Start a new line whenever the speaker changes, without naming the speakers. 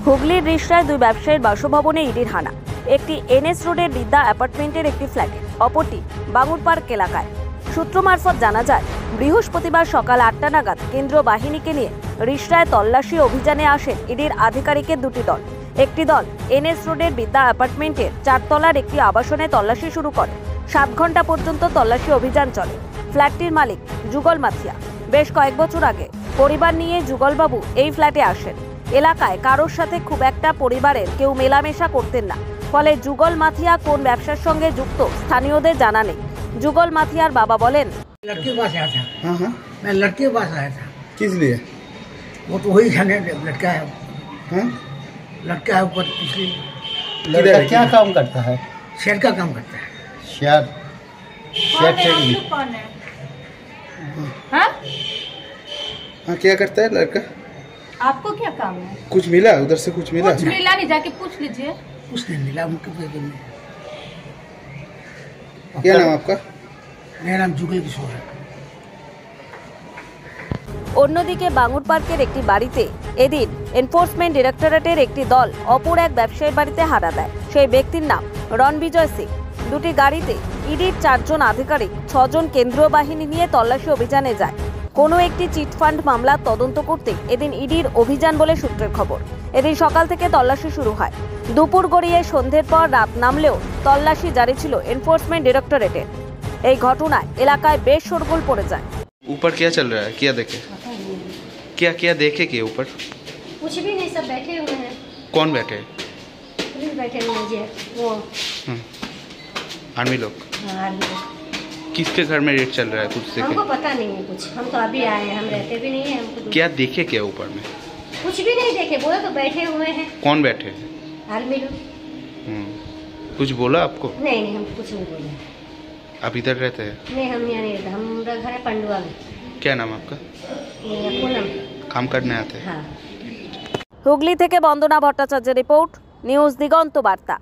হুগলির রিষড়ায় দুই ব্যবসায়ীর বাসভবনে ইডির হানা। একটি এনএস রোডের বিদ্যা অ্যাপার্টমেন্টের একটি ফ্ল্যাটে, অপরটি বাঙুর পার্ক এলাকায়। সূত্র মারফত জানা যায়, বৃহস্পতিবার সকাল 8টা নাগাদ কেন্দ্রীয় বাহিনীকে নিয়ে রিষড়ায় তল্লাশি অভিযানে আসেন ইডির আধিকারিকের দুটি দল। একটি দল এনএস রোডের বিদ্যা অ্যাপার্টমেন্টের 4 তলার একটি আবাসনে তল্লাশি শুরু করে। 7 ঘন্টা পর্যন্ত তল্লাশি অভিযান চলে। ফ্ল্যাটটির মালিক যুগল মাথিয়া। বেশ কয়েক বছর আগে পরিবার নিয়ে যুগলবাবু এই ফ্ল্যাটে আসেন। এলাকায় কারোর সাথে খুব একটা পরিবারের কেউ মেলামেশা করতেন না, ফলে যুগল মাথিয়া কোন ব্যবসার সঙ্গে যুক্ত স্থানীয়দের জানা নেই। যুগল মাথিয়ার বাবা বলেন,
लड़के के पास आया था।
हाँ,
मैं लड़के के पास आया था।
किस लिए?
वो तो वही जाने लड़का है,
हाँ?
लड़का है ऊपर पिछले
लड़का क्या काम करता है?
शेर का काम करता है।
Share share trading.
कौन है? हाँ?
हाँ, क्या करता है लड़का?
आपको क्या काम है?
कुछ मिला उधर से? कुछ मिला?
कुछ मिला नहीं, जाके पूछ लीजिए।
कुछ नहीं मिला उनके पैसे में।
क्या नाम आपका?
मेरा नाम जुगल किशोर है।
অন্যদিকে বাঙুর পার্কের একটি বাড়িতে এদিন এনফোর্সমেন্ট ডিরেক্টরেটের একটি দল অপর এক ব্যবসায়ীর বাড়িতে হানা দেয়। সেই ব্যক্তির নাম রণবিজয় সিং। দুটি গাড়িতে ইডির 4 জন আধিকারিক 6 জন কেন্দ্রীয় বাহিনী নিয়ে তল্লাশি অভিযানে যায়। কোনো একটি চিটফান্ড মামলার তদন্ত করতে এদিন ইডির অভিযান বলে সূত্রের খবর। এদিন সকাল থেকে তল্লাশি শুরু হয়। দুপুর গড়িয়ে সন্ধ্যের পর রাত নামলেও তল্লাশি জারি ছিল এনফোর্সমেন্ট ডিরেক্টরেটের। এই ঘটনায় এলাকায় বেশ শোরগোল পড়ে যায়।
ऊपर क्या चल रहा है? क्या देखे? क्या क्या देखे कि ऊपर?
कुछ भी नहीं, सब बैठे हुए हैं।
कौन बैठे हैं?
पुलिस बैठे हुए हैं जी, वो
आर्मी लोग।
हाँ, आर्मी लोग।
किसके घर में रेड चल रहा है? कुछ
हमको
देखे?
पता नहीं है कुछ, हम तो अभी आए हैं, हम रहते भी नहीं है। हमको
क्या देखे क्या ऊपर में?
कुछ भी नहीं देखे, बोले तो बैठे हुए हैं
कौन बैठे हैं?
आर्मी लोग।
कुछ बोला आपको?
नहीं नहीं, हम कुछ नहीं बोले।
आप इधर रहते हैं?
नहीं, हम यहाँ नहीं रहते, हमारा घर है पंडुआ में।
क्या नाम आपका?
पूनम।
काम करने आते हैं?
हाँ।
হুগলি থেকে বন্দনা ভট্টাচার্যের রিপোর্ট, নিউজ দিগন্ত বার্তা।